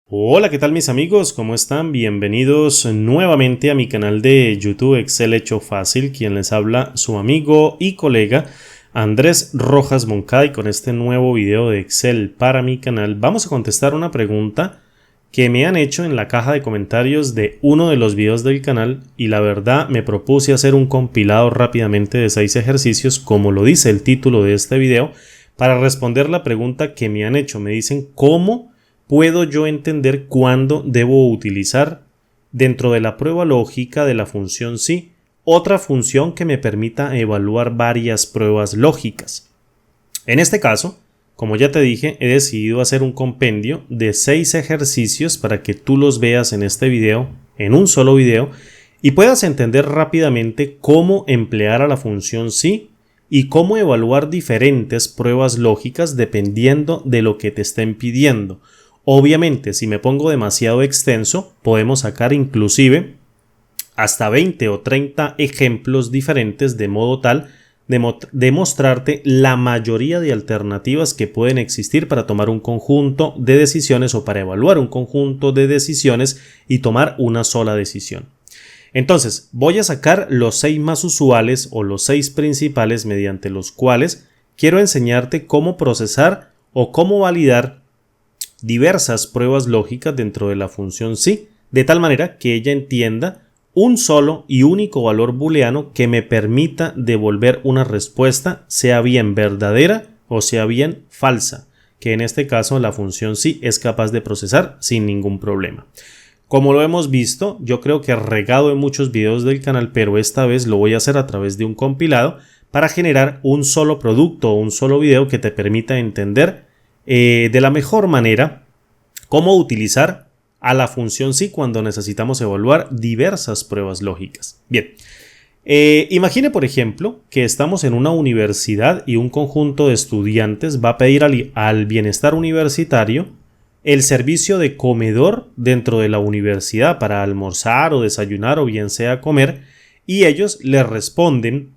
Hola, ¿qué tal mis amigos? ¿Cómo están? Bienvenidos nuevamente a mi canal de YouTube Excel Hecho Fácil, quien les habla su amigo y colega Andrés Rojas Moncada, y con este nuevo video de Excel para mi canal vamos a contestar una pregunta que me han hecho en la caja de comentarios de uno de los videos del canal, y la verdad me propuse hacer un compilado rápidamente de 6 ejercicios, como lo dice el título de este video, para responder la pregunta que me han hecho. Me dicen cómo puedo yo entender cuándo debo utilizar dentro de la prueba lógica de la función sí otra función que me permita evaluar varias pruebas lógicas. En este caso, como ya te dije, he decidido hacer un compendio de 6 ejercicios para que tú los veas en este video, en un solo video, y puedas entender rápidamente cómo emplear a la función sí y cómo evaluar diferentes pruebas lógicas dependiendo de lo que te estén pidiendo. Obviamente, si me pongo demasiado extenso, podemos sacar inclusive hasta 20 o 30 ejemplos diferentes, de modo tal de mostrarte la mayoría de alternativas que pueden existir para tomar un conjunto de decisiones o para evaluar un conjunto de decisiones y tomar una sola decisión. Entonces, voy a sacar los 6 más usuales o los 6 principales mediante los cuales quiero enseñarte cómo procesar o cómo validar diversas pruebas lógicas dentro de la función sí, de tal manera que ella entienda un solo y único valor booleano que me permita devolver una respuesta, sea bien verdadera o sea bien falsa, que en este caso la función sí es capaz de procesar sin ningún problema. Como lo hemos visto, yo creo que he regado en muchos videos del canal, pero esta vez lo voy a hacer a través de un compilado para generar un solo producto o un solo video que te permita entender de la mejor manera cómo utilizar a la función sí cuando necesitamos evaluar diversas pruebas lógicas. Bien, imagine por ejemplo que estamos en una universidad y un conjunto de estudiantes va a pedir al bienestar universitario el servicio de comedor dentro de la universidad para almorzar o desayunar o bien sea comer, y ellos les responden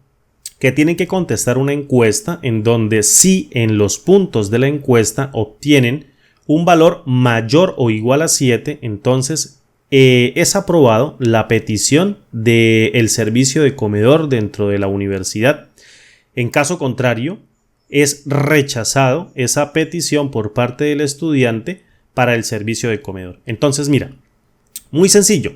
que tienen que contestar una encuesta en donde si en los puntos de la encuesta obtienen un valor mayor o igual a 7, entonces es aprobado la petición del servicio de comedor dentro de la universidad. En caso contrario, es rechazado esa petición por parte del estudiante para el servicio de comedor. Entonces, mira, muy sencillo.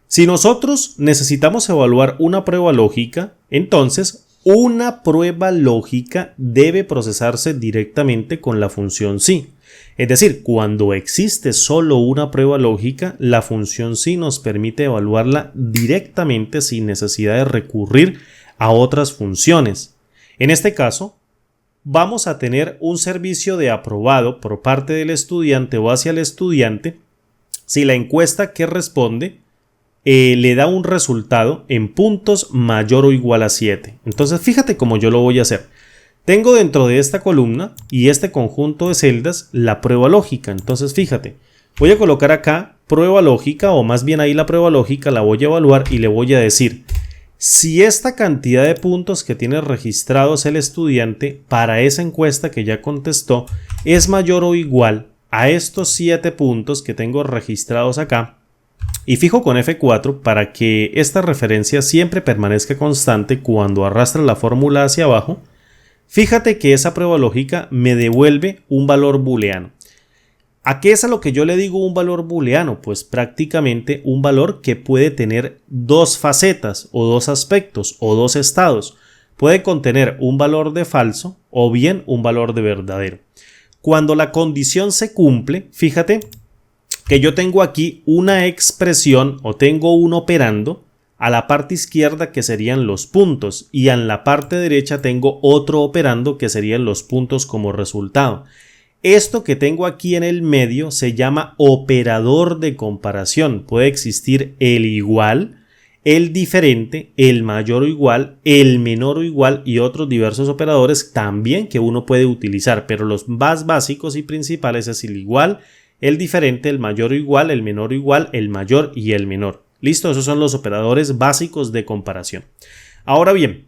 Si nosotros necesitamos evaluar una prueba lógica, entonces una prueba lógica debe procesarse directamente con la función sí. Es decir, cuando existe solo una prueba lógica, la función sí nos permite evaluarla directamente sin necesidad de recurrir a otras funciones. En este caso, vamos a tener un servicio de aprobado por parte del estudiante o hacia el estudiante si la encuesta que responde le da un resultado en puntos mayor o igual a 7. Entonces fíjate cómo yo lo voy a hacer. Tengo dentro de esta columna y este conjunto de celdas la prueba lógica. Entonces fíjate, voy a colocar acá prueba lógica, o más bien ahí la prueba lógica la voy a evaluar y le voy a decir si esta cantidad de puntos que tiene registrados el estudiante para esa encuesta que ya contestó es mayor o igual a estos 7 puntos que tengo registrados acá. Y fijo con F4 para que esta referencia siempre permanezca constante cuando arrastre la fórmula hacia abajo. Fíjate que esa prueba lógica me devuelve un valor booleano. ¿A qué es a lo que yo le digo un valor booleano? Pues prácticamente un valor que puede tener dos facetas o dos aspectos o dos estados. Puede contener un valor de falso o bien un valor de verdadero. Cuando la condición se cumple, fíjate que yo tengo aquí una expresión o tengo un operando a la parte izquierda que serían los puntos, y en la parte derecha tengo otro operando que serían los puntos como resultado. Esto que tengo aquí en el medio se llama operador de comparación. Puede existir el igual, el diferente, el mayor o igual, el menor o igual y otros diversos operadores también que uno puede utilizar, pero los más básicos y principales es el igual, el diferente, el mayor o igual, el menor o igual, el mayor y el menor. Listo, esos son los operadores básicos de comparación. Ahora bien,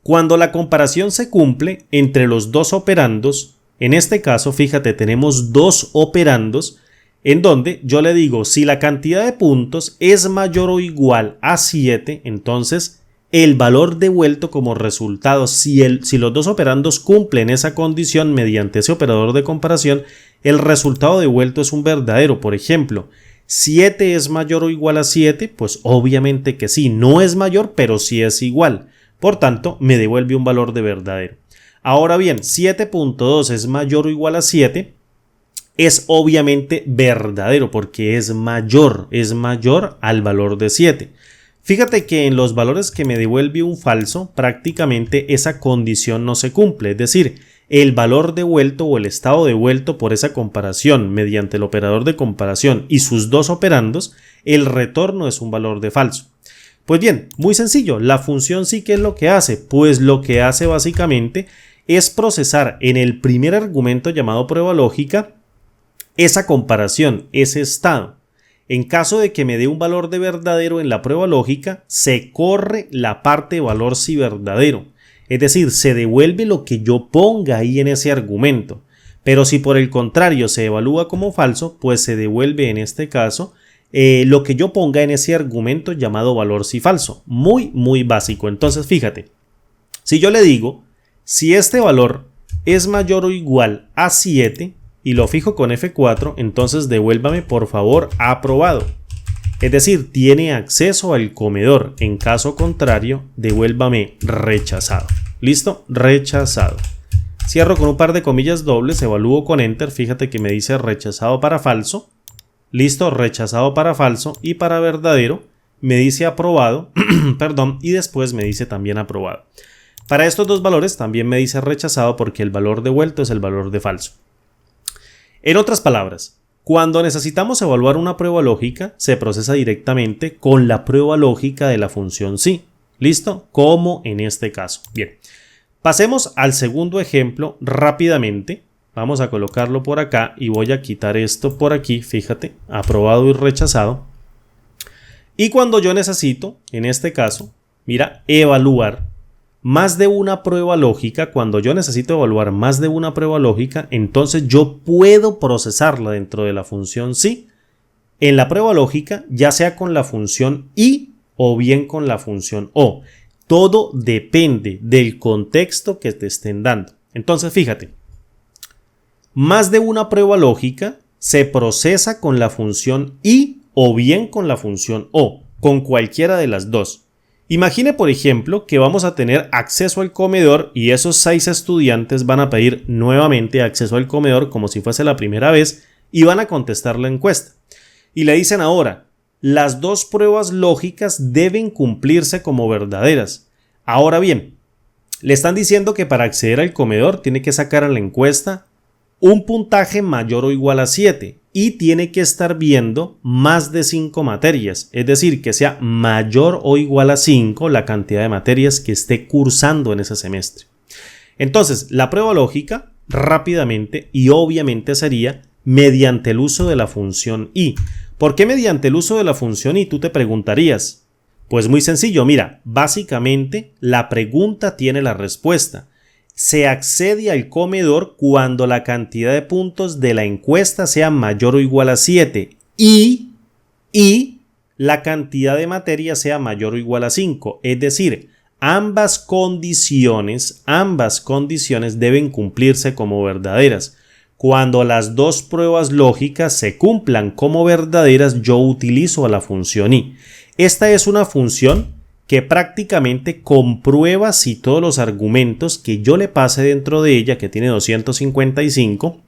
cuando la comparación se cumple entre los dos operandos, en este caso, fíjate, tenemos dos operandos en donde yo le digo si la cantidad de puntos es mayor o igual a 7, entonces el valor devuelto como resultado, si los dos operandos cumplen esa condición mediante ese operador de comparación, el resultado devuelto es un verdadero. Por ejemplo, 7 es mayor o igual a 7, pues obviamente que sí, no es mayor, pero sí es igual. Por tanto, me devuelve un valor de verdadero. Ahora bien, 7.2 es mayor o igual a 7, es obviamente verdadero porque es mayor al valor de 7. Fíjate que en los valores que me devuelve un falso, prácticamente esa condición no se cumple, es decir, el valor devuelto o el estado devuelto por esa comparación mediante el operador de comparación y sus dos operandos, el retorno es un valor de falso. Pues bien, muy sencillo, la función sí que es lo que hace, pues lo que hace básicamente es procesar en el primer argumento llamado prueba lógica esa comparación, ese estado. En caso de que me dé un valor de verdadero en la prueba lógica, se corre la parte de valor si verdadero. Es decir, se devuelve lo que yo ponga ahí en ese argumento. Pero si por el contrario se evalúa como falso, pues se devuelve en este caso lo que yo ponga en ese argumento llamado valor si falso. Muy básico. Entonces fíjate, si yo le digo, si este valor es mayor o igual a 7, y lo fijo con F4, entonces devuélvame por favor aprobado. Es decir, tiene acceso al comedor. En caso contrario, devuélvame rechazado. ¿Listo? Rechazado. Cierro con un par de comillas dobles, evalúo con Enter. Fíjate que me dice rechazado para falso. Listo, rechazado para falso. Y para verdadero me dice aprobado, perdón, y después me dice también aprobado. Para estos dos valores también me dice rechazado porque el valor devuelto es el valor de falso. En otras palabras, cuando necesitamos evaluar una prueba lógica, se procesa directamente con la prueba lógica de la función sí. ¿Listo? Como en este caso. Bien, pasemos al segundo ejemplo rápidamente. Vamos a colocarlo por acá y voy a quitar esto por aquí. Fíjate, aprobado y rechazado. Y cuando yo necesito, en este caso, mira, evaluar más de una prueba lógica, cuando yo necesito evaluar más de una prueba lógica, entonces yo puedo procesarla dentro de la función sí en la prueba lógica, ya sea con la función y o bien con la función o. Todo depende del contexto que te estén dando. Entonces fíjate, más de una prueba lógica se procesa con la función y o bien con la función o, con cualquiera de las dos. Imagine, por ejemplo, que vamos a tener acceso al comedor y esos 6 estudiantes van a pedir nuevamente acceso al comedor como si fuese la primera vez y van a contestar la encuesta. Y le dicen ahora, las dos pruebas lógicas deben cumplirse como verdaderas. Ahora bien, le están diciendo que para acceder al comedor tiene que sacar a la encuesta un puntaje mayor o igual a 7 y tiene que estar viendo más de 5 materias, es decir, que sea mayor o igual a 5 la cantidad de materias que esté cursando en ese semestre. Entonces, la prueba lógica rápidamente y obviamente sería mediante el uso de la función y. ¿Por qué mediante el uso de la función y? Tú te preguntarías. Pues muy sencillo, mira, básicamente la pregunta tiene la respuesta. Se accede al comedor cuando la cantidad de puntos de la encuesta sea mayor o igual a 7 y la cantidad de materias sea mayor o igual a 5. Es decir, ambas condiciones deben cumplirse como verdaderas. Cuando las dos pruebas lógicas se cumplan como verdaderas, yo utilizo a la función y. Esta es una función que prácticamente comprueba si todos los argumentos que yo le pase dentro de ella, que tiene 255,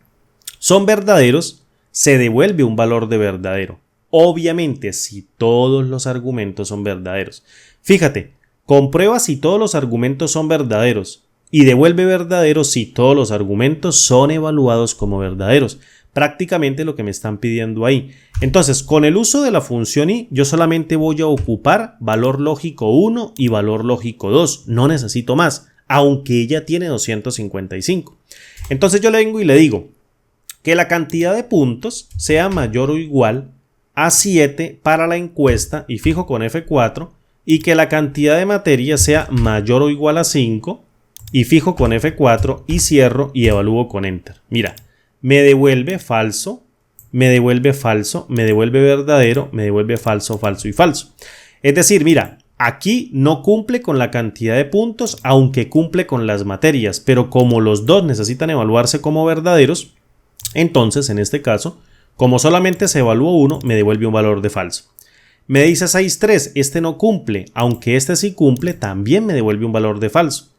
son verdaderos, se devuelve un valor de verdadero. Obviamente, si todos los argumentos son verdaderos. Fíjate, comprueba si todos los argumentos son verdaderos y devuelve verdadero si todos los argumentos son evaluados como verdaderos. Prácticamente lo que me están pidiendo ahí. Entonces, con el uso de la función y, yo solamente voy a ocupar valor lógico 1 y valor lógico 2. No necesito más, aunque ella tiene 255. Entonces yo le vengo y le digo que la cantidad de puntos sea mayor o igual a 7 para la encuesta y fijo con F4 y que la cantidad de materia sea mayor o igual a 5 y fijo con F4 y cierro y evalúo con Enter. Mira, me devuelve falso, me devuelve falso, me devuelve verdadero, me devuelve falso, falso y falso. Es decir, mira, aquí no cumple con la cantidad de puntos, aunque cumple con las materias, pero como los dos necesitan evaluarse como verdaderos, entonces en este caso, como solamente se evalúa uno, me devuelve un valor de falso. Me dice 6.3, este no cumple, aunque este sí cumple, también me devuelve un valor de falso.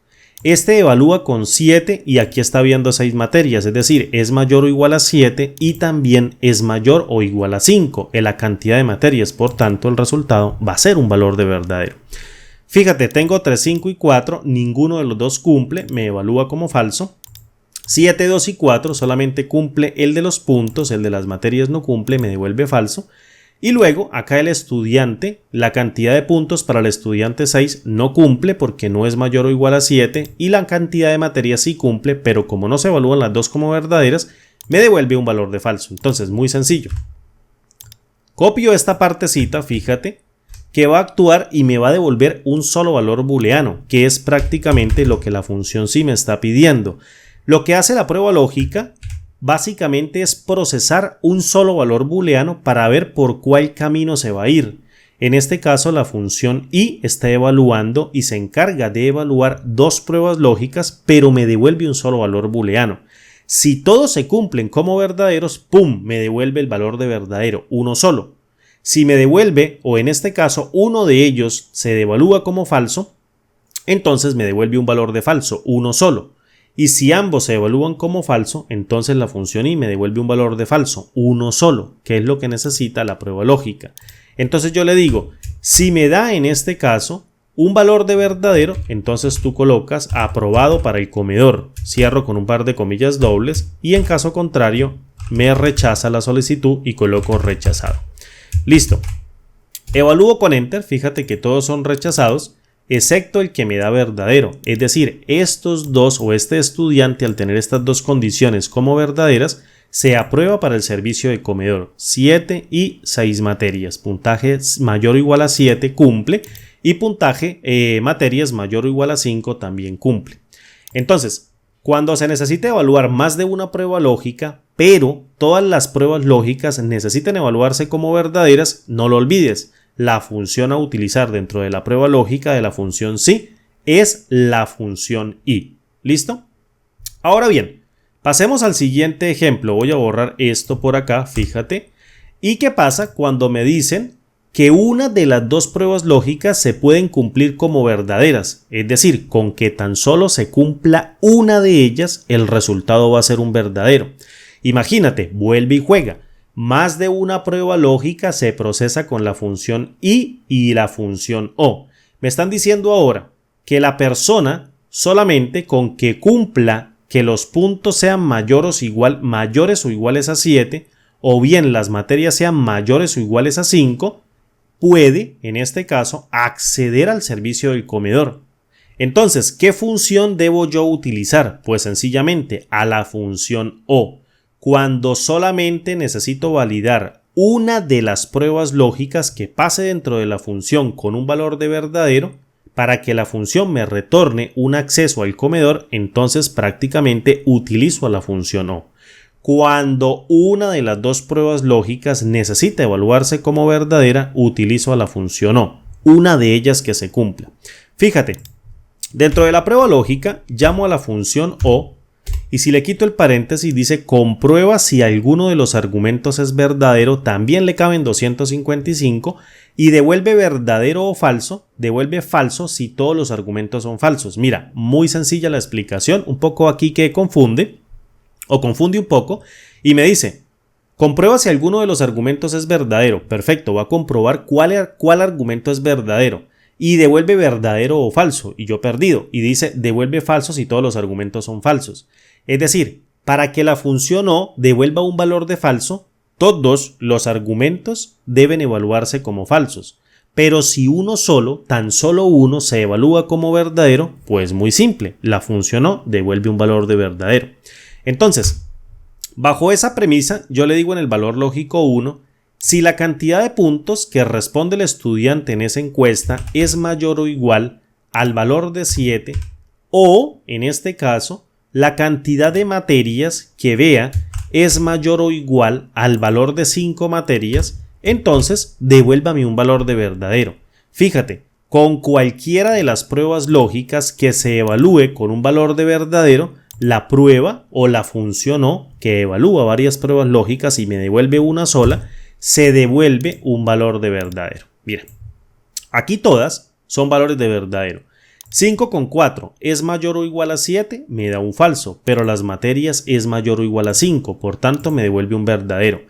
Este evalúa con 7 y aquí está viendo 6 materias, es decir, es mayor o igual a 7 y también es mayor o igual a 5 en la cantidad de materias, por tanto el resultado va a ser un valor de verdadero. Fíjate, tengo 3, 5 y 4, ninguno de los dos cumple, me evalúa como falso. 7, 2 y 4 solamente cumple el de los puntos, el de las materias no cumple, me devuelve falso. Y luego acá el estudiante, la cantidad de puntos para el estudiante 6 no cumple porque no es mayor o igual a 7 y la cantidad de materias sí cumple, pero como no se evalúan las dos como verdaderas, me devuelve un valor de falso. Entonces, muy sencillo. Copio esta partecita, fíjate, que va a actuar y me va a devolver un solo valor booleano, que es prácticamente lo que la función sí me está pidiendo. Lo que hace la prueba lógica básicamente es procesar un solo valor booleano para ver por cuál camino se va a ir. En este caso la función i está evaluando y se encarga de evaluar dos pruebas lógicas, pero me devuelve un solo valor booleano. Si todos se cumplen como verdaderos, ¡pum!, me devuelve el valor de verdadero, uno solo. Si me devuelve, o en este caso uno de ellos se devalúa como falso, entonces me devuelve un valor de falso, uno solo. Y si ambos se evalúan como falso, entonces la función i me devuelve un valor de falso, uno solo, que es lo que necesita la prueba lógica. Entonces yo le digo, si me da en este caso un valor de verdadero, entonces tú colocas aprobado para el comedor, cierro con un par de comillas dobles y en caso contrario me rechaza la solicitud y coloco rechazado. Listo. Evalúo con Enter, fíjate que todos son rechazados, excepto el que me da verdadero, es decir, estos dos o este estudiante al tener estas dos condiciones como verdaderas se aprueba para el servicio de comedor, 7 y 6 materias, puntaje mayor o igual a 7 cumple y puntaje materias mayor o igual a 5 también cumple. Entonces, cuando se necesite evaluar más de una prueba lógica, pero todas las pruebas lógicas necesitan evaluarse como verdaderas, no lo olvides. La función a utilizar dentro de la prueba lógica de la función sí es la función i. ¿Listo? Ahora bien, pasemos al siguiente ejemplo. Voy a borrar esto por acá, fíjate. ¿Y qué pasa cuando me dicen que una de las dos pruebas lógicas se pueden cumplir como verdaderas? Es decir, con que tan solo se cumpla una de ellas, el resultado va a ser un verdadero. Imagínate, vuelve y juega. Más de una prueba lógica se procesa con la función i y la función o. Me están diciendo ahora que la persona solamente con que cumpla que los puntos sean mayores o iguales a 7 o bien las materias sean mayores o iguales a 5 puede, en este caso, acceder al servicio del comedor. Entonces, ¿qué función debo yo utilizar? Pues sencillamente a la función o. Cuando solamente necesito validar una de las pruebas lógicas que pase dentro de la función con un valor de verdadero para que la función me retorne un acceso al comedor, entonces prácticamente utilizo a la función o. Cuando una de las dos pruebas lógicas necesita evaluarse como verdadera, utilizo a la función o, una de ellas que se cumpla. Fíjate, dentro de la prueba lógica llamo a la función o y si le quito el paréntesis dice comprueba si alguno de los argumentos es verdadero, también le caben 255 y devuelve verdadero o falso, devuelve falso si todos los argumentos son falsos. Mira, muy sencilla la explicación, un poco aquí que confunde un poco y me dice comprueba si alguno de los argumentos es verdadero. Perfecto, va a comprobar cuál argumento es verdadero. Y devuelve verdadero o falso, y yo perdido, y dice devuelve falso si todos los argumentos son falsos. Es decir, para que la función o devuelva un valor de falso, todos los argumentos deben evaluarse como falsos. Pero si uno solo, tan solo uno, se evalúa como verdadero, pues muy simple, la función o devuelve un valor de verdadero. Entonces, bajo esa premisa, yo le digo en el valor lógico 1, si la cantidad de puntos que responde el estudiante en esa encuesta es mayor o igual al valor de 7 o, en este caso, la cantidad de materias que vea es mayor o igual al valor de 5 materias, entonces devuélvame un valor de verdadero. Fíjate, con cualquiera de las pruebas lógicas que se evalúe con un valor de verdadero, la prueba o la función O, que evalúa varias pruebas lógicas y me devuelve una sola, se devuelve un valor de verdadero. Mira, aquí todas son valores de verdadero. 5,4 es mayor o igual a 7, me da un falso, pero las materias es mayor o igual a 5, por tanto me devuelve un verdadero.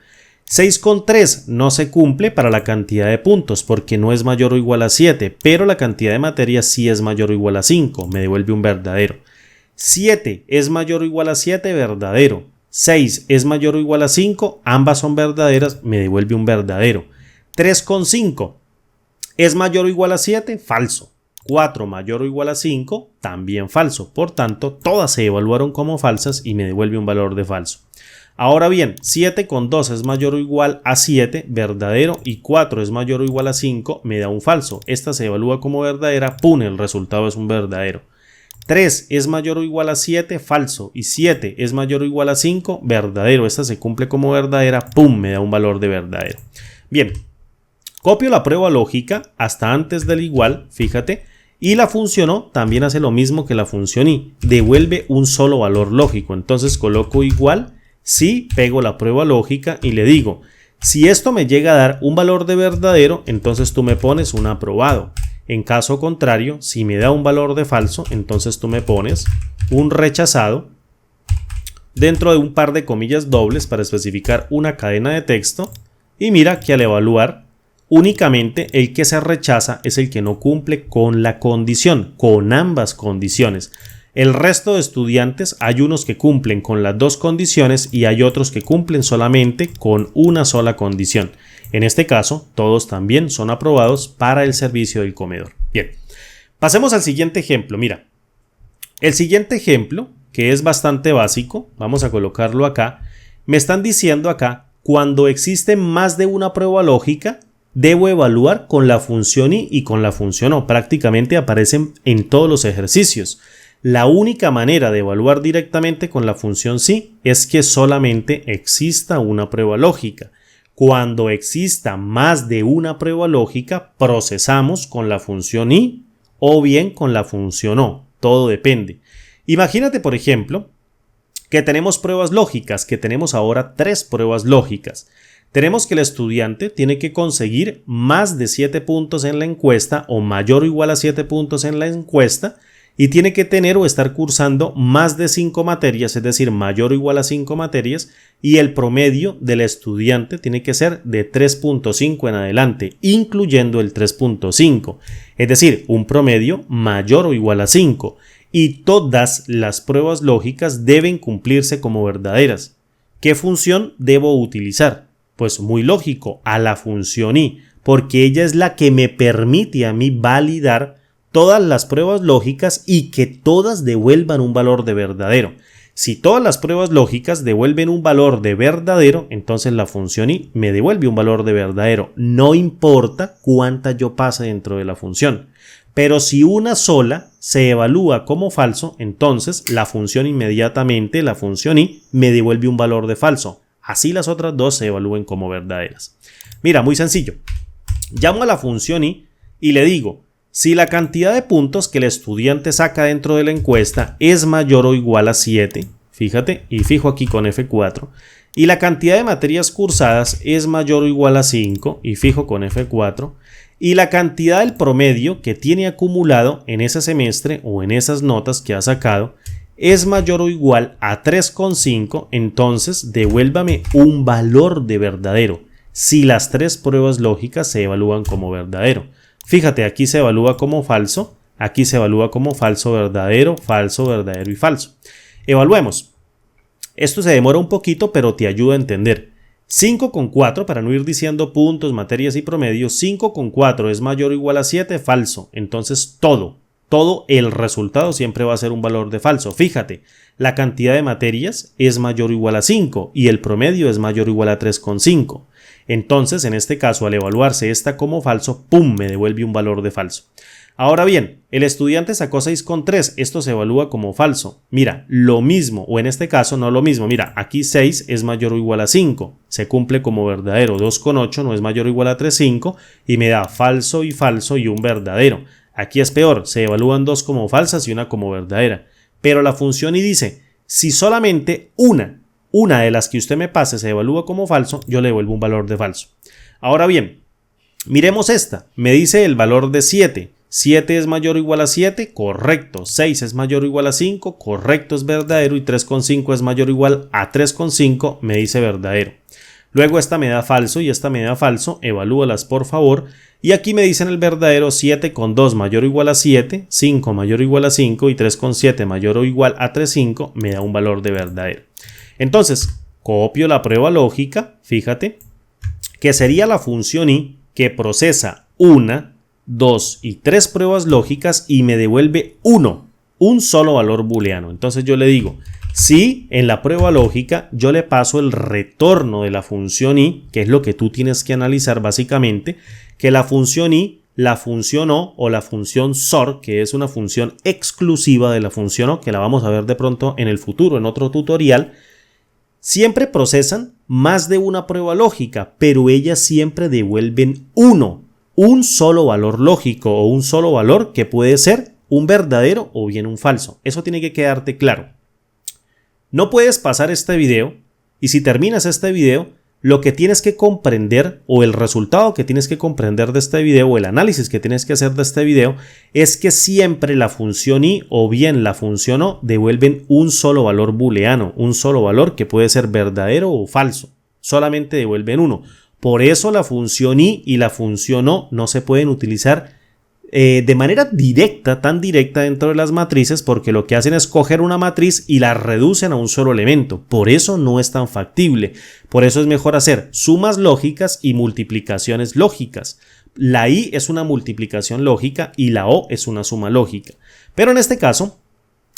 6,3 no se cumple para la cantidad de puntos porque no es mayor o igual a 7, pero la cantidad de materias sí es mayor o igual a 5, me devuelve un verdadero. 7 es mayor o igual a 7, verdadero. 6 es mayor o igual a 5, ambas son verdaderas, me devuelve un verdadero. 3,5 es mayor o igual a 7, falso. 4 mayor o igual a 5, también falso. Por tanto, todas se evaluaron como falsas y me devuelve un valor de falso. Ahora bien, 7,2 es mayor o igual a 7, verdadero, y 4 es mayor o igual a 5, me da un falso. Esta se evalúa como verdadera, ¡pum!, el resultado es un verdadero. 3 es mayor o igual a 7, falso, y 7 es mayor o igual a 5, verdadero. Esta se cumple como verdadera, ¡pum!, me da un valor de verdadero. Bien, copio la prueba lógica hasta antes del igual, fíjate, y la función O también hace lo mismo que la función I, devuelve un solo valor lógico. Entonces coloco igual, si pego la prueba lógica y le digo, si esto me llega a dar un valor de verdadero, entonces tú me pones un aprobado. En caso contrario, si me da un valor de falso, entonces tú me pones un rechazado dentro de un par de comillas dobles para especificar una cadena de texto. Y mira que al evaluar, únicamente el que se rechaza es el que no cumple con la condición, con ambas condiciones. El resto de estudiantes, hay unos que cumplen con las dos condiciones y hay otros que cumplen solamente con una sola condición. En este caso, todos también son aprobados para el servicio del comedor. Bien, pasemos al siguiente ejemplo. Mira, el siguiente ejemplo, que es bastante básico, vamos a colocarlo acá. Me están diciendo acá, cuando existe más de una prueba lógica, debo evaluar con la función I y con la función O. Prácticamente aparecen en todos los ejercicios. La única manera de evaluar directamente con la función sí es que solamente exista una prueba lógica. Cuando exista más de una prueba lógica, procesamos con la función I o bien con la función O. Todo depende. Imagínate, por ejemplo, que tenemos pruebas lógicas, que tenemos ahora 3 pruebas lógicas. Tenemos que el estudiante tiene que conseguir más de 7 puntos en la encuesta o mayor o igual a 7 puntos en la encuesta y tiene que tener o estar cursando más de 5 materias, es decir, mayor o igual a 5 materias, y el promedio del estudiante tiene que ser de 3.5 en adelante, incluyendo el 3.5, es decir, un promedio mayor o igual a 5, y todas las pruebas lógicas deben cumplirse como verdaderas. ¿Qué función debo utilizar? Pues muy lógico, a la función I, porque ella es la que me permite a mí validar todas las pruebas lógicas y que todas devuelvan un valor de verdadero. Si todas las pruebas lógicas devuelven un valor de verdadero, entonces la función I me devuelve un valor de verdadero. No importa cuánta yo pase dentro de la función. Pero si una sola se evalúa como falso, entonces la función inmediatamente, la función I, me devuelve un valor de falso. Así las otras dos se evalúen como verdaderas. Mira, muy sencillo. Llamo a la función I y le digo, si la cantidad de puntos que el estudiante saca dentro de la encuesta es mayor o igual a 7, fíjate, y fijo aquí con F4, y la cantidad de materias cursadas es mayor o igual a 5, y fijo con F4, y la cantidad del promedio que tiene acumulado en ese semestre o en esas notas que ha sacado es mayor o igual a 3,5, entonces devuélvame un valor de verdadero si las 3 pruebas lógicas se evalúan como verdadero. Fíjate, aquí se evalúa como falso, aquí se evalúa como falso, verdadero y falso. Evaluemos. Esto se demora un poquito, pero te ayuda a entender. 5,4, para no ir diciendo puntos, materias y promedios, 5,4 es mayor o igual a 7, falso. Entonces todo el resultado siempre va a ser un valor de falso. Fíjate, la cantidad de materias es mayor o igual a 5 y el promedio es mayor o igual a 3,5. Entonces, en este caso, al evaluarse esta como falso, ¡pum!, me devuelve un valor de falso. Ahora bien, el estudiante sacó 6,3, esto se evalúa como falso. Mira, lo mismo, o en este caso no lo mismo. Mira, aquí 6 es mayor o igual a 5, se cumple como verdadero. 2,8 no es mayor o igual a 3,5 y me da falso y un verdadero. Aquí es peor, se evalúan dos como falsas y una como verdadera. Pero la función y dice, si solamente una de las que usted me pase se evalúa como falso, yo le devuelvo un valor de falso. Ahora bien, miremos esta. Me dice el valor de 7. 7 es mayor o igual a 7, correcto. 6 es mayor o igual a 5, correcto, es verdadero. Y 3,5 es mayor o igual a 3,5, me dice verdadero. Luego esta me da falso y esta me da falso, evalúalas por favor. Y aquí me dicen el verdadero 7,2 mayor o igual a 7, 5 mayor o igual a 5 y 3,7 mayor o igual a 3,5 me da un valor de verdadero. Entonces, copio la prueba lógica, fíjate, que sería la función y que procesa 1, 2 y 3 pruebas lógicas y me devuelve un solo valor booleano. Entonces yo le digo, si en la prueba lógica yo le paso el retorno de la función y, que es lo que tú tienes que analizar básicamente, que la función y, la función o la función SOR, que es una función exclusiva de la función o, que la vamos a ver de pronto en el futuro en otro tutorial, siempre procesan más de una prueba lógica, pero ellas siempre devuelven un solo valor lógico o un solo valor que puede ser un verdadero o bien un falso. Eso tiene que quedarte claro. No puedes pasar este video y si terminas este video, lo que tienes que comprender o el resultado que tienes que comprender de este video o el análisis que tienes que hacer de este video es que siempre la función y o bien la función o devuelven un solo valor booleano, un solo valor que puede ser verdadero o falso. Solamente devuelven uno. Por eso la función y la función o no se pueden utilizar de manera directa, tan directa dentro de las matrices, porque lo que hacen es coger una matriz y la reducen a un solo elemento. Por eso no es tan factible. Por eso es mejor hacer sumas lógicas y multiplicaciones lógicas. La i es una multiplicación lógica y la o es una suma lógica. Pero en este caso,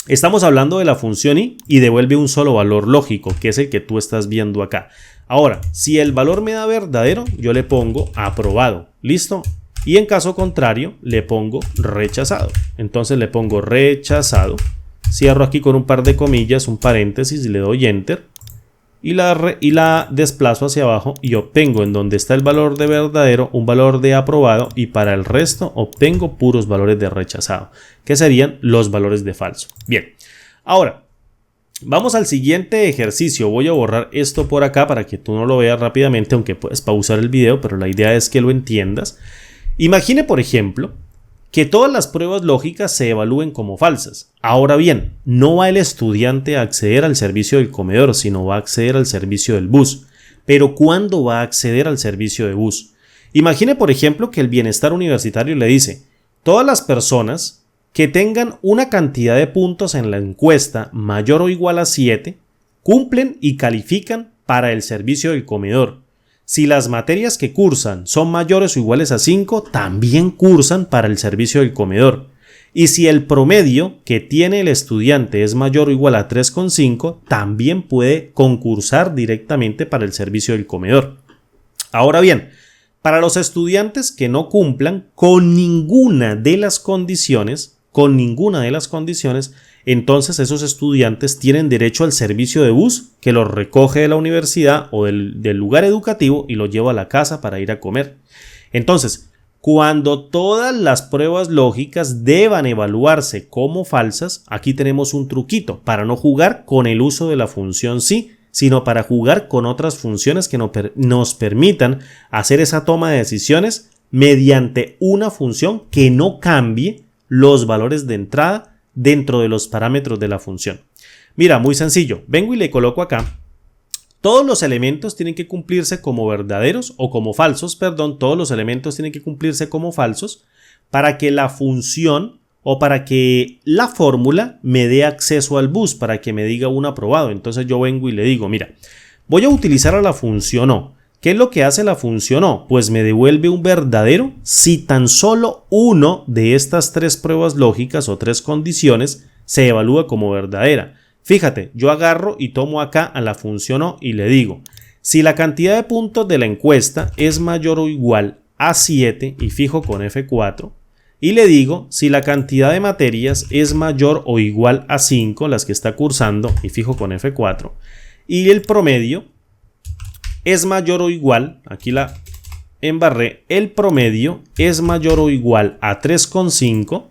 estamos hablando de la función y devuelve un solo valor lógico, que es el que tú estás viendo acá. Ahora, si el valor me da verdadero, yo le pongo aprobado. ¿Listo? Y en caso contrario, le pongo rechazado. Entonces le pongo rechazado. Cierro aquí con un par de comillas, un paréntesis y le doy enter. Y la desplazo hacia abajo y obtengo en donde está el valor de verdadero un valor de aprobado y para el resto obtengo puros valores de rechazado, que serían los valores de falso. Bien, ahora vamos al siguiente ejercicio. Voy a borrar esto por acá para que tú no lo veas rápidamente, aunque puedes pausar el video, pero la idea es que lo entiendas. Imagine, por ejemplo, que todas las pruebas lógicas se evalúen como falsas. Ahora bien, no va el estudiante a acceder al servicio del comedor, sino va a acceder al servicio del bus. Pero ¿cuándo va a acceder al servicio de bus? Imagine, por ejemplo, que el bienestar universitario le dice, todas las personas que tengan una cantidad de puntos en la encuesta mayor o igual a 7, cumplen y califican para el servicio del comedor. Si las materias que cursan son mayores o iguales a 5, también cursan para el servicio del comedor. Y si el promedio que tiene el estudiante es mayor o igual a 3,5, también puede concursar directamente para el servicio del comedor. Ahora bien, para los estudiantes que no cumplan con ninguna de las condiciones, entonces esos estudiantes tienen derecho al servicio de bus que los recoge de la universidad o del lugar educativo y los lleva a la casa para ir a comer. Entonces, cuando todas las pruebas lógicas deban evaluarse como falsas, aquí tenemos un truquito para no jugar con el uso de la función sí, sino para jugar con otras funciones que nos permitan hacer esa toma de decisiones mediante una función que no cambie los valores de entrada dentro de los parámetros de la función. Mira, muy sencillo. Vengo y le coloco acá. Todos los elementos tienen que cumplirse como verdaderos o como falsos, perdón. Todos los elementos tienen que cumplirse como falsos para que la función o para que la fórmula me dé acceso al bus, para que me diga un aprobado. Entonces yo vengo y le digo, mira, voy a utilizar a la función o. ¿Qué es lo que hace la función o? Pues me devuelve un verdadero si tan solo uno de estas tres pruebas lógicas o tres condiciones se evalúa como verdadera. Fíjate, yo agarro y tomo acá a la función o y le digo, si la cantidad de puntos de la encuesta es mayor o igual a 7 y fijo con F4, y le digo si la cantidad de materias es mayor o igual a 5, las que está cursando, y fijo con F4, y el promedio es mayor o igual, aquí la embarré, el promedio es mayor o igual a 3,5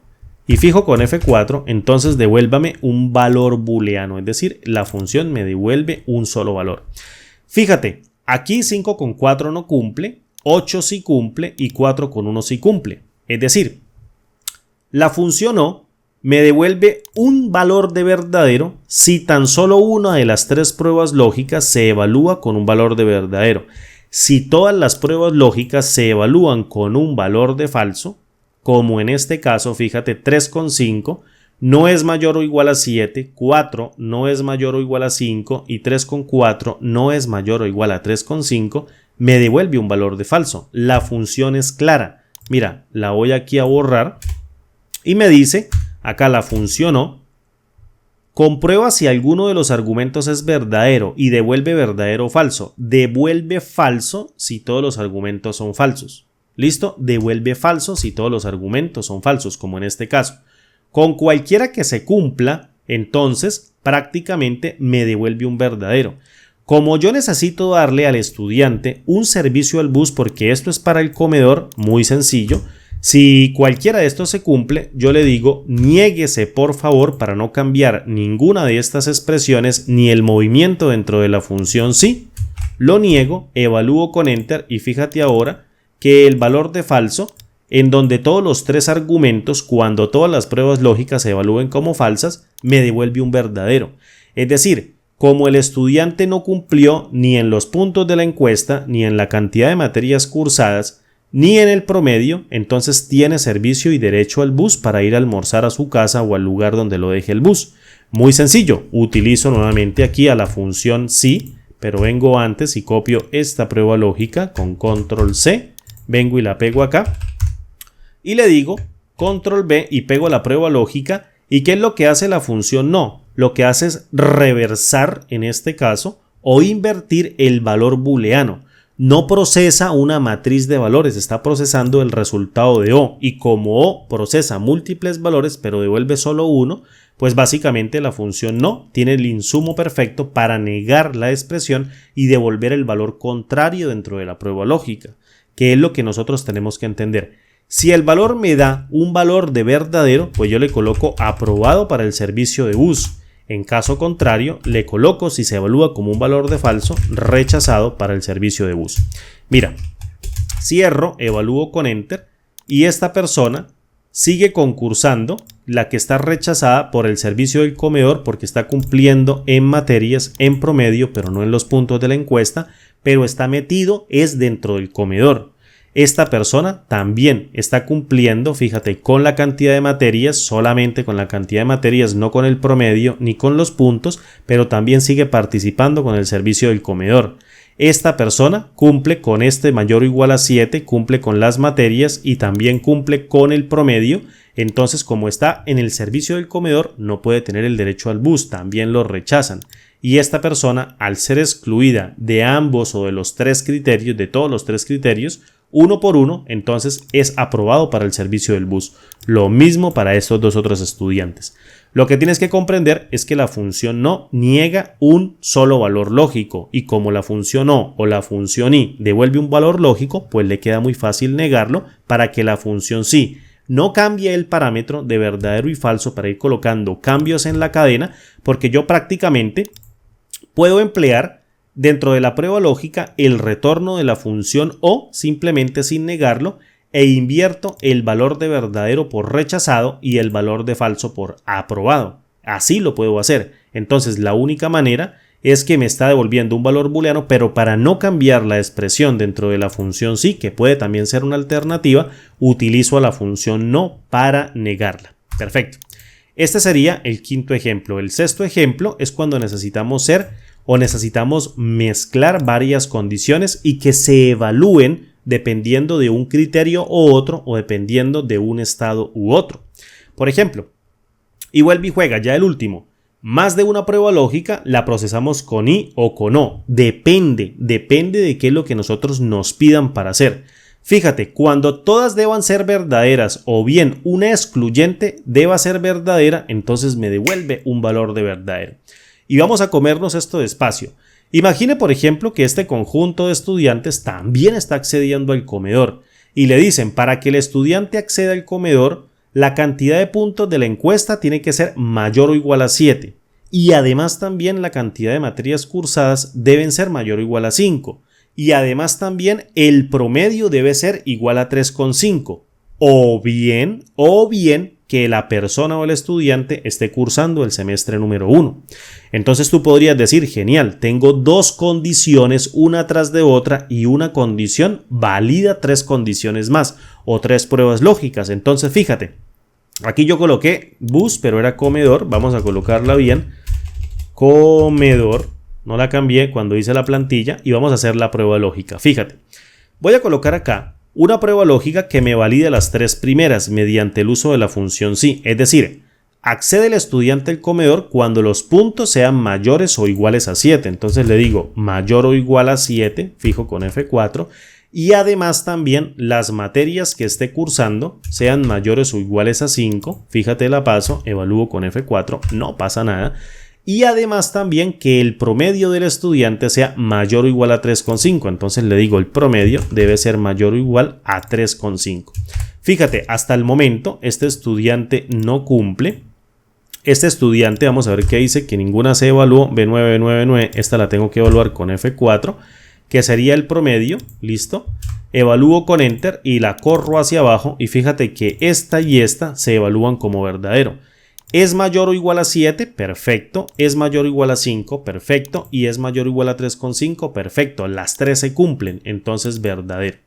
y fijo con F4, entonces devuélvame un valor booleano, es decir, la función me devuelve un solo valor. Fíjate, aquí 5 con 4 no cumple, 8 sí cumple y 4 con 1 sí cumple. Es decir, la función O me devuelve un valor de verdadero si tan solo una de las tres pruebas lógicas se evalúa con un valor de verdadero. Si todas las pruebas lógicas se evalúan con un valor de falso, como en este caso, fíjate, 3,5 no es mayor o igual a 7, 4 no es mayor o igual a 5 y 3,4 no es mayor o igual a 3,5, me devuelve un valor de falso. La función es clara. Mira, la voy aquí a borrar y me dice, acá la función O, comprueba si alguno de los argumentos es verdadero y devuelve verdadero o falso. Devuelve falso si todos los argumentos son falsos. ¿Listo? Devuelve falso si todos los argumentos son falsos, como en este caso. Con cualquiera que se cumpla, entonces prácticamente me devuelve un verdadero. Como yo necesito darle al estudiante un servicio al bus porque esto es para el comedor, muy sencillo, si cualquiera de estos se cumple, yo le digo niéguese por favor para no cambiar ninguna de estas expresiones ni el movimiento dentro de la función sí. Lo niego, evalúo con Enter y fíjate ahora que el valor de falso, en donde todos los tres argumentos, cuando todas las pruebas lógicas se evalúen como falsas, me devuelve un verdadero. Es decir, como el estudiante no cumplió ni en los puntos de la encuesta, ni en la cantidad de materias cursadas, ni en el promedio, entonces tiene servicio y derecho al bus para ir a almorzar a su casa o al lugar donde lo deje el bus. Muy sencillo, utilizo nuevamente aquí a la función sí, pero vengo antes y copio esta prueba lógica con control C. Vengo y la pego acá y le digo control B y pego la prueba lógica. ¿Y qué es lo que hace la función no? Lo que hace es reversar en este caso o invertir el valor booleano. No procesa una matriz de valores, está procesando el resultado de O y como O procesa múltiples valores pero devuelve solo uno, pues básicamente la función no tiene el insumo perfecto para negar la expresión y devolver el valor contrario dentro de la prueba lógica, que es lo que nosotros tenemos que entender. Si el valor me da un valor de verdadero, pues yo le coloco aprobado para el servicio de bus. En caso contrario, le coloco, si se evalúa como un valor de falso, rechazado para el servicio de bus. Mira, cierro, evalúo con Enter y esta persona sigue concursando, la que está rechazada por el servicio del comedor porque está cumpliendo en materias en promedio, pero no en los puntos de la encuesta, pero está metido es dentro del comedor. Esta persona también está cumpliendo, fíjate, con la cantidad de materias, solamente con la cantidad de materias, no con el promedio ni con los puntos, pero también sigue participando con el servicio del comedor. Esta persona cumple con este mayor o igual a 7, cumple con las materias y también cumple con el promedio. Entonces, como está en el servicio del comedor, no puede tener el derecho al bus, también lo rechazan. Y esta persona, al ser excluida de ambos o de los tres criterios, de todos los tres criterios, uno por uno, entonces es aprobado para el servicio del bus. Lo mismo para estos dos otros estudiantes. Lo que tienes que comprender es que la función no niega un solo valor lógico y como la función o la función y devuelve un valor lógico, pues le queda muy fácil negarlo para que la función sí no cambie el parámetro de verdadero y falso para ir colocando cambios en la cadena, porque yo prácticamente puedo emplear dentro de la prueba lógica el retorno de la función o simplemente sin negarlo e invierto el valor de verdadero por rechazado y el valor de falso por aprobado. Así lo puedo hacer. Entonces la única manera es que me está devolviendo un valor booleano, pero para no cambiar la expresión dentro de la función sí, que puede también ser una alternativa, utilizo a la función no para negarla. Perfecto. Este sería el quinto ejemplo. El sexto ejemplo es cuando necesitamos mezclar varias condiciones y que se evalúen dependiendo de un criterio u otro o dependiendo de un estado u otro. Por ejemplo, y vuelve y juega, ya el último. Más de una prueba lógica la procesamos con I o con O. Depende de qué es lo que nosotros nos pidan para hacer. Fíjate, cuando todas deban ser verdaderas o bien una excluyente deba ser verdadera, entonces me devuelve un valor de verdadero. Y vamos a comernos esto despacio. Imagine, por ejemplo, que este conjunto de estudiantes también está accediendo al comedor y le dicen, para que el estudiante acceda al comedor, la cantidad de puntos de la encuesta tiene que ser mayor o igual a 7 y además también la cantidad de materias cursadas deben ser mayor o igual a 5 y además también el promedio debe ser igual a 3,5 o bien que la persona o el estudiante esté cursando el semestre número 1. Entonces tú podrías decir, genial, tengo dos condiciones una tras de otra y una condición valida 3 condiciones más o 3 pruebas lógicas. Entonces fíjate, aquí yo coloqué bus, pero era comedor, vamos a colocarla bien, comedor, no la cambié cuando hice la plantilla y vamos a hacer la prueba lógica. Fíjate, voy a colocar acá una prueba lógica que me valide las 3 primeras mediante el uso de la función sí, es decir, accede el estudiante al comedor cuando los puntos sean mayores o iguales a 7. Entonces le digo mayor o igual a 7, fijo con F4, y además también las materias que esté cursando sean mayores o iguales a 5, fíjate la paso, evalúo con F4, no pasa nada. Y además también que el promedio del estudiante sea mayor o igual a 3,5. Entonces le digo el promedio debe ser mayor o igual a 3,5. Fíjate, hasta el momento este estudiante no cumple. Este estudiante, vamos a ver qué dice, que ninguna se evaluó, B9, B9, B9. Esta la tengo que evaluar con F4, que sería el promedio. Listo. Evalúo con Enter y la corro hacia abajo. Y fíjate que esta y esta se evalúan como verdadero. ¿Es mayor o igual a 7? Perfecto. ¿Es mayor o igual a 5? Perfecto. ¿Y es mayor o igual a 3,5? Perfecto. Las 3 se cumplen, entonces verdadero.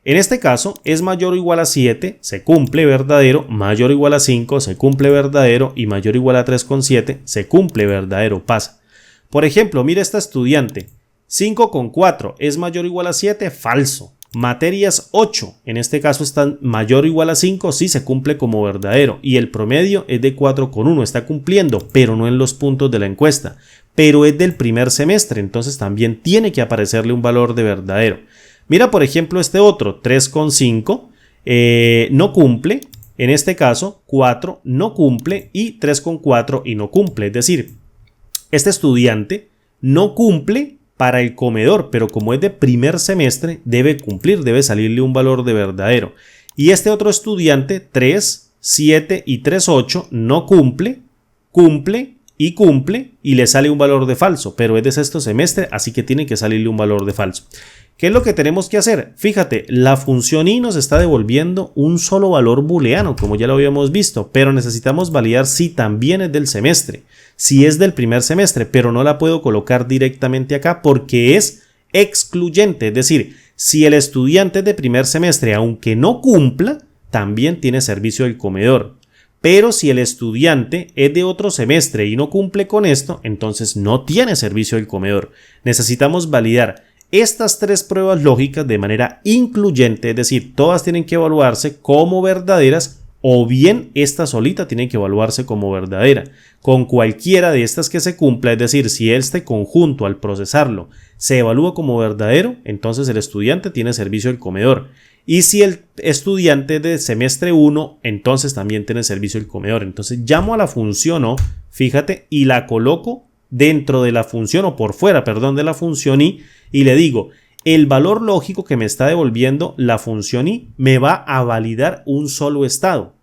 En este caso, ¿es mayor o igual a 7? Se cumple, verdadero. Mayor o igual a 5, se cumple, verdadero. Y mayor o igual a 3,7, se cumple, verdadero. Pasa. Por ejemplo, mira esta estudiante. 5,4, ¿es mayor o igual a 7? Falso. Materias 8, en este caso están mayor o igual a 5, sí se cumple como verdadero y el promedio es de 4,1, está cumpliendo, pero no en los puntos de la encuesta, pero es del primer semestre, entonces también tiene que aparecerle un valor de verdadero. Mira por ejemplo este otro, 3,5, no cumple, en este caso 4 no cumple y 3,4 y no cumple, es decir, este estudiante no cumple para el comedor, pero como es de primer semestre, debe cumplir, debe salirle un valor de verdadero. Y este otro estudiante, 3, 7 y 3,8, no cumple, cumple y le sale un valor de falso, pero es de sexto semestre, así que tiene que salirle un valor de falso. ¿Qué es lo que tenemos que hacer? Fíjate, la función i nos está devolviendo un solo valor booleano, como ya lo habíamos visto, pero necesitamos validar si también es del semestre, si es del primer semestre, pero no la puedo colocar directamente acá porque es excluyente, es decir, si el estudiante es de primer semestre, aunque no cumpla, también tiene servicio del comedor. Pero si el estudiante es de otro semestre y no cumple con esto, entonces no tiene servicio del comedor. Necesitamos validar estas 3 pruebas lógicas de manera incluyente, es decir, todas tienen que evaluarse como verdaderas o bien esta solita tiene que evaluarse como verdadera. Con cualquiera de estas que se cumpla, es decir, si este conjunto al procesarlo se evalúa como verdadero, entonces el estudiante tiene servicio del comedor. Y si el estudiante de semestre 1, entonces también tiene servicio del comedor. Entonces llamo a la función o, fíjate, y la coloco dentro de la función o por fuera, perdón, de la función i y le digo, el valor lógico que me está devolviendo la función i me va a validar un solo estado.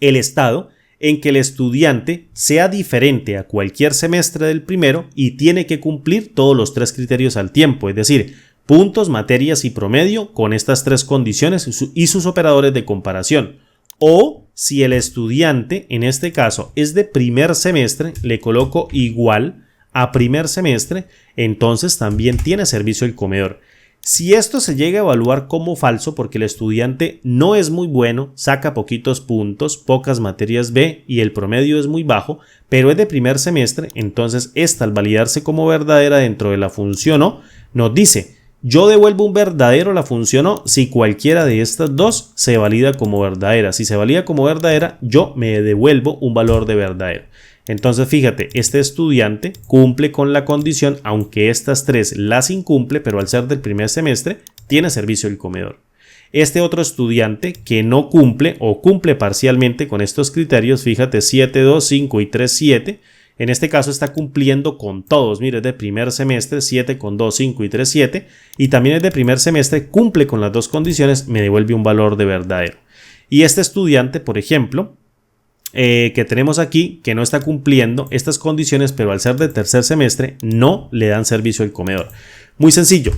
El estado en que el estudiante sea diferente a cualquier semestre del primero y tiene que cumplir todos los 3 criterios al tiempo, es decir, puntos, materias y promedio con estas 3 condiciones y sus operadores de comparación. O si el estudiante, en este caso, es de primer semestre, le coloco igual a primer semestre, entonces también tiene servicio el comedor. Si esto se llega a evaluar como falso porque el estudiante no es muy bueno, saca poquitos puntos, pocas materias B y el promedio es muy bajo, pero es de primer semestre, entonces esta al validarse como verdadera dentro de la función o, nos dice, yo devuelvo un verdadero a la función o si cualquiera de estas dos se valida como verdadera. Si se valida como verdadera, yo me devuelvo un valor de verdadero. Entonces fíjate, este estudiante cumple con la condición, aunque estas 3 las incumple, pero al ser del primer semestre, tiene servicio del comedor. Este otro estudiante que no cumple o cumple parcialmente con estos criterios, fíjate, 7, 2, 5 y 3, 7, en este caso está cumpliendo con todos. Mire, es de primer semestre, 7 con 2, 5 y 3, 7. Y también es de primer semestre, cumple con las dos condiciones, me devuelve un valor de verdadero. Y este estudiante, por ejemplo, que tenemos aquí, que no está cumpliendo estas condiciones, pero al ser de tercer semestre, no le dan servicio al comedor. Muy sencillo.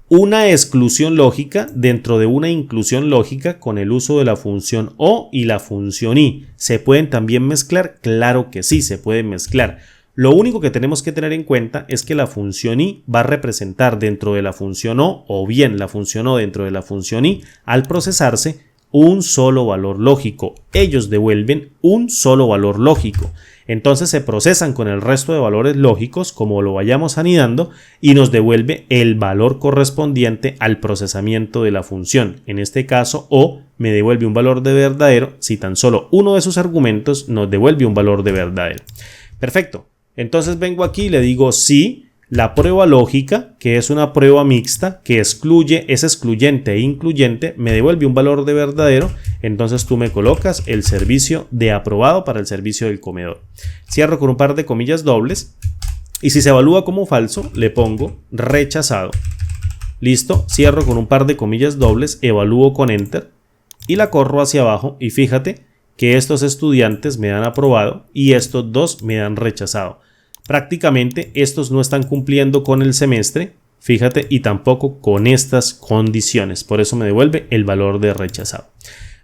Una exclusión lógica dentro de una inclusión lógica con el uso de la función o y la función y. ¿Se pueden también mezclar? Claro que sí, se pueden mezclar. Lo único que tenemos que tener en cuenta es que la función y va a representar dentro de la función o bien la función o dentro de la función y, al procesarse, un solo valor lógico. Ellos devuelven un solo valor lógico. Entonces se procesan con el resto de valores lógicos como lo vayamos anidando y nos devuelve el valor correspondiente al procesamiento de la función. En este caso, o me devuelve un valor de verdadero si tan solo uno de sus argumentos nos devuelve un valor de verdadero. Perfecto. Entonces vengo aquí y le digo sí. La prueba lógica, que es una prueba mixta que excluye, es excluyente e incluyente, me devuelve un valor de verdadero. Entonces tú me colocas el servicio de aprobado para el servicio del comedor. Cierro con un par de comillas dobles y si se evalúa como falso, le pongo rechazado. Listo, cierro con un par de comillas dobles, evalúo con enter y la corro hacia abajo y fíjate que estos estudiantes me dan aprobado y estos dos me dan rechazado. Prácticamente estos no están cumpliendo con el semestre, fíjate, y tampoco con estas condiciones. Por eso me devuelve el valor de rechazado.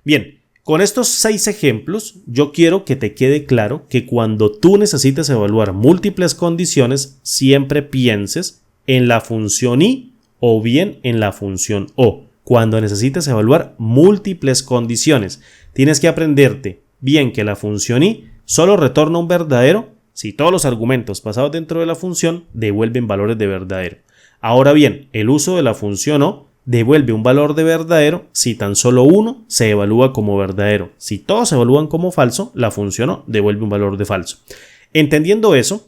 Bien, con estos 6 ejemplos, yo quiero que te quede claro que cuando tú necesites evaluar múltiples condiciones, siempre pienses en la función y o bien en la función o. Cuando necesites evaluar múltiples condiciones, tienes que aprenderte bien que la función y solo retorna un verdadero si todos los argumentos pasados dentro de la función devuelven valores de verdadero. Ahora bien, el uso de la función o devuelve un valor de verdadero si tan solo uno se evalúa como verdadero. Si todos se evalúan como falso, la función o devuelve un valor de falso. Entendiendo eso,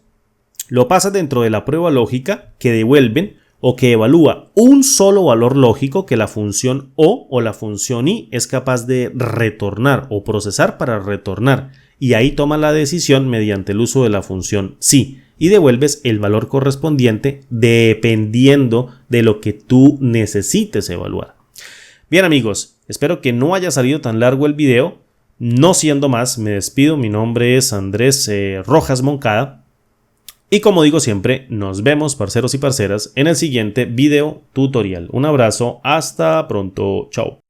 lo pasas dentro de la prueba lógica que devuelven o que evalúa un solo valor lógico que la función o la función y es capaz de retornar o procesar para retornar. Y ahí toma la decisión mediante el uso de la función sí y devuelves el valor correspondiente dependiendo de lo que tú necesites evaluar. Bien amigos, espero que no haya salido tan largo el video. No siendo más, me despido. Mi nombre es Andrés Rojas Moncada. Y como digo siempre, nos vemos parceros y parceras en el siguiente video tutorial. Un abrazo, hasta pronto, chao.